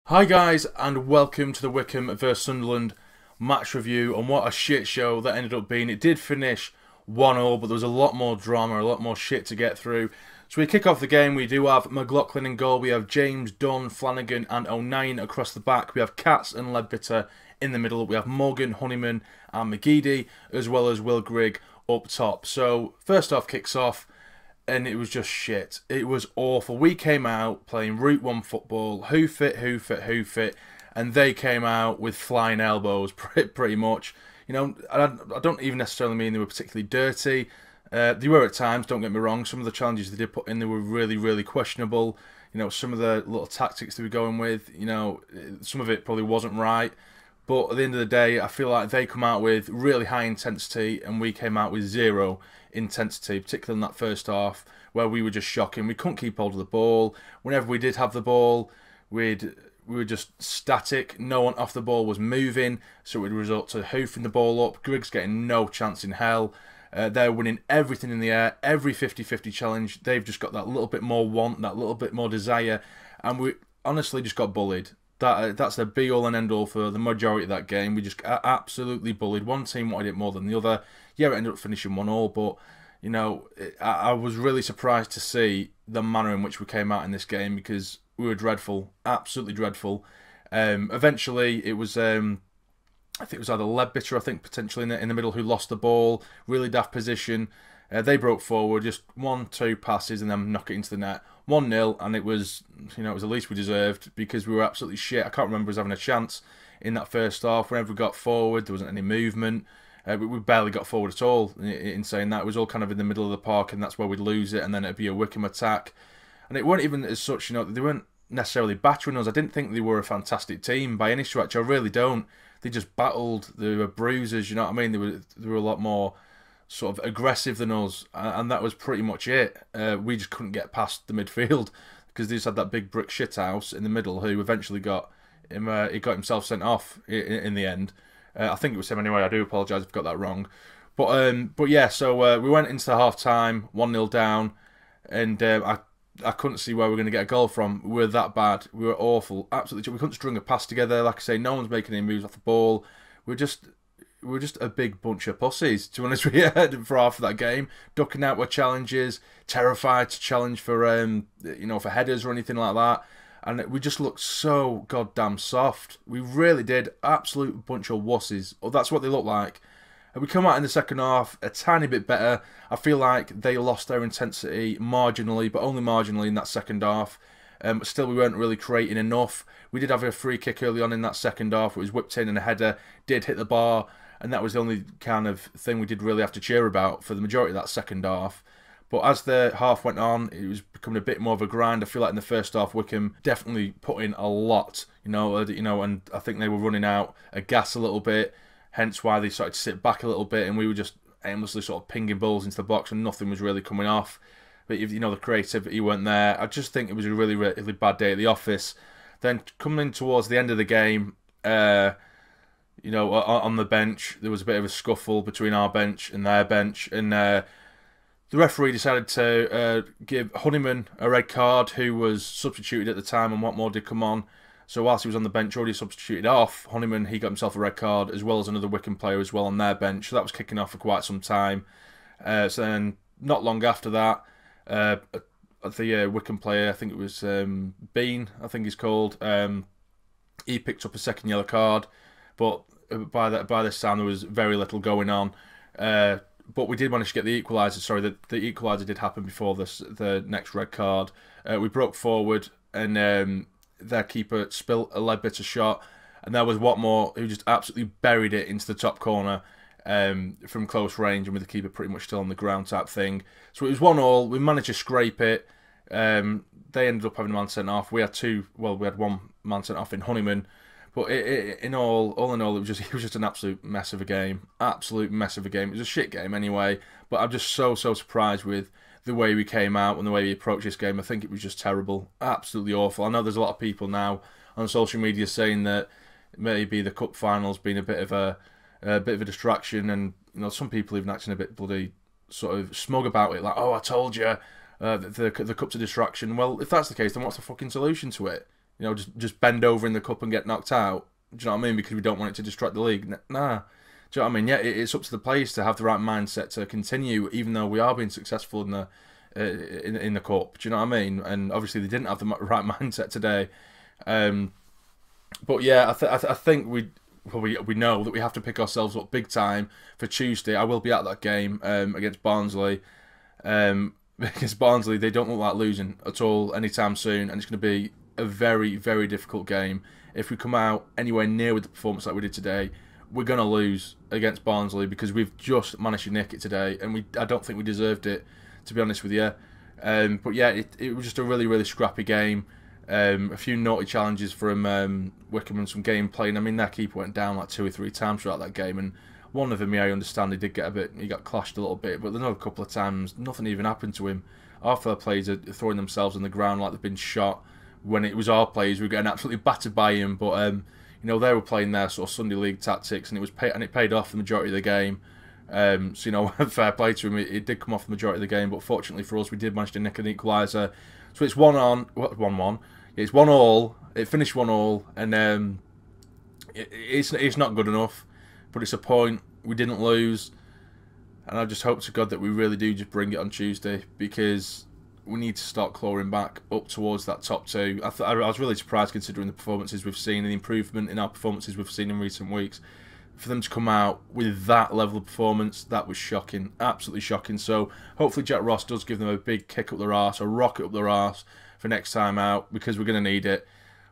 Hi guys, and welcome to the Wycombe vs Sunderland match review, and what a shit show that ended up being. It did finish 1-0, but there was a lot more drama, a lot more shit to get through. So we kick off the game. We do have McLaughlin in goal, we have James, Dunn, Flanagan and O'Nien across the back, we have Katz and Ledbetter in the middle, we have Morgan, Honeyman and McGeady, as well as Will Grigg up top. So first off kicks off, and it was just shit. It was awful. We came out playing Route 1 football, hoof it, and they came out with flying elbows, pretty much. You know, I don't even necessarily mean they were particularly dirty. They were at times, don't get me wrong. Some of the challenges they did put in, they were really questionable. You know, some of the little tactics they were going with, you know, some of it probably wasn't right. But at the end of the day, I feel like they come out with really high intensity and we came out with zero intensity, particularly in that first half, where we were just shocking. We couldn't keep hold of the ball. Whenever we did have the ball, we were just static. No one off the ball was moving, so it would result to hoofing the ball up. Griggs getting no chance in hell. They're winning everything in the air, every 50-50 challenge. They've just got that little bit more want, that little bit more desire, and we honestly just got bullied. That's the be-all and end-all for the majority of that game. We just absolutely bullied. One team wanted it more than the other. Yeah, it ended up finishing 1-1, but, you know, I was really surprised to see the manner in which we came out in this game, because we were dreadful, absolutely dreadful. Eventually, it was, I think it was either Ledbetter, potentially in the middle, who lost the ball, really daft position. They broke forward, just 1-2 passes and then knock it into the net. 1-0, and it was, you know, it was the least we deserved, because we were absolutely shit. I can't remember us having a chance in that first half. Whenever we got forward, there wasn't any movement. We barely got forward at all. In saying that, it was all kind of in the middle of the park, and that's where we'd lose it, and then it'd be a Wycombe attack. And it weren't even as such, you know, they weren't necessarily battering us. I didn't think they were a fantastic team by any stretch. I really don't. They just battled. They were bruisers, you know what I mean? They were a lot more sort of aggressive than us, and that was pretty much it. We just couldn't get past the midfield, because they just had that big brick shithouse in the middle, who eventually got him. He got himself sent off in the end. I think it was him anyway. I do apologise if I got that wrong. But yeah, so we went into the half time 1-0 down, and I couldn't see where we were going to get a goal from. We were that bad. We were awful. Absolutely. We couldn't string a pass together. Like I say, no one's making any moves off the ball. We were just a big bunch of pussies, to be honest with you, for half of that game. Ducking out with challenges, terrified to challenge for you know, for headers or anything like that. And we just looked so goddamn soft. We really did. Absolute bunch of wusses. Or that's what they look like. And we come out in the second half a tiny bit better. I feel like they lost their intensity marginally, but only marginally in that second half. But still, we weren't really creating enough. We did have a free kick early on in that second half. It was whipped in, and a header did hit the bar. And that was the only kind of thing we did really have to cheer about for the majority of that second half. But as the half went on, it was becoming a bit more of a grind. I feel like in the first half, Wycombe definitely put in a lot, you know, and I think they were running out of gas a little bit, hence why they started to sit back a little bit, and we were just aimlessly sort of pinging balls into the box, and nothing was really coming off. But if you know, the creativity weren't there. I just think it was a really bad day at the office. Then coming towards the end of the game, you know, on the bench, there was a bit of a scuffle between our bench and their bench, and the referee decided to give Honeyman a red card, who was substituted at the time, and what more did come on. So whilst he was on the bench, already substituted off, Honeyman, he got himself a red card, as well as another Wycombe player as well on their bench. So that was kicking off for quite some time. So then, not long after that, the Wycombe player, I think it was Bean, I think he's called, he picked up a second yellow card. But by this time, there was very little going on. But we did manage to get the equalizer. Sorry, the equalizer did happen before the next red card. We broke forward, and their keeper spilt a Ledbetter shot, and there was Watmore, who just absolutely buried it into the top corner from close range, and with the keeper pretty much still on the ground type thing. So it was 1-1. We managed to scrape it. They ended up having a man sent off. We had one man sent off in Honeyman. But all in all, it was just an absolute mess of a game. Absolute mess of a game. It was a shit game anyway. But I'm just so surprised with the way we came out and the way we approached this game. I think it was just terrible. Absolutely awful. I know there's a lot of people now on social media saying that maybe the cup final's been a bit of a distraction, and you know, some people even acting a bit bloody sort of smug about it, like, oh, I told you, the cup's a distraction. Well, if that's the case, then what's the fucking solution to it? You know, just bend over in the cup and get knocked out. Do you know what I mean? Because we don't want it to distract the league. Nah. Do you know what I mean? Yeah, it's up to the players to have the right mindset to continue, even though we are being successful in the cup. Do you know what I mean? And obviously they didn't have the right mindset today. But yeah, I think we know that we have to pick ourselves up big time for Tuesday. I will be at that game against Barnsley. Because Barnsley, they don't look like losing at all anytime soon, and it's going to be a very, very difficult game. If we come out anywhere near with the performance like we did today, we're going to lose against Barnsley because we've just managed to nick it today, and I don't think we deserved it, to be honest with you. But yeah, it was just a really, really scrappy game. A few naughty challenges from Wycombe and some gameplay. And I mean, their keeper went down like 2 or 3 times throughout that game, and one of them, yeah, I understand he got clashed a little bit, but another couple of times, nothing even happened to him. Half our players are throwing themselves on the ground like they've been shot. When it was our players, we were getting absolutely battered by him. But you know, they were playing their sort of Sunday league tactics, and it paid off the majority of the game. So you know, fair play to him. It did come off the majority of the game, but fortunately for us, we did manage to nick an equalizer. So it's 1-1. It's 1-1. It finished 1-1, and it's not good enough, but it's a point. We didn't lose, and I just hope to God that we really do just bring it on Tuesday, because we need to start clawing back up towards that top 2. I was really surprised considering the performances we've seen and the improvement in our performances we've seen in recent weeks. For them to come out with that level of performance, that was shocking, absolutely shocking. So hopefully Jack Ross does give them a big kick up their arse, a rocket up their arse for next time out, because we're going to need it.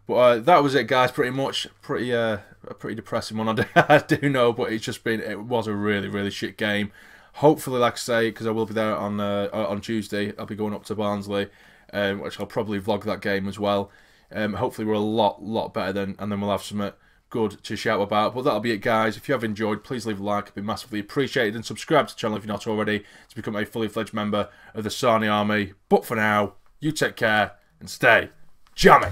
But that was it, guys. Pretty much, a pretty depressing one. I do know, but it was a really, really shit game. Hopefully, like I say, because I will be there on Tuesday, I'll be going up to Barnsley, which I'll probably vlog that game as well. Hopefully, we're a lot better and then we'll have something good to shout about. But that'll be it, guys. If you have enjoyed, please leave a like. It'd be massively appreciated, and subscribe to the channel if you're not already to become a fully fledged member of the Sarny Army. But for now, you take care and stay jammy.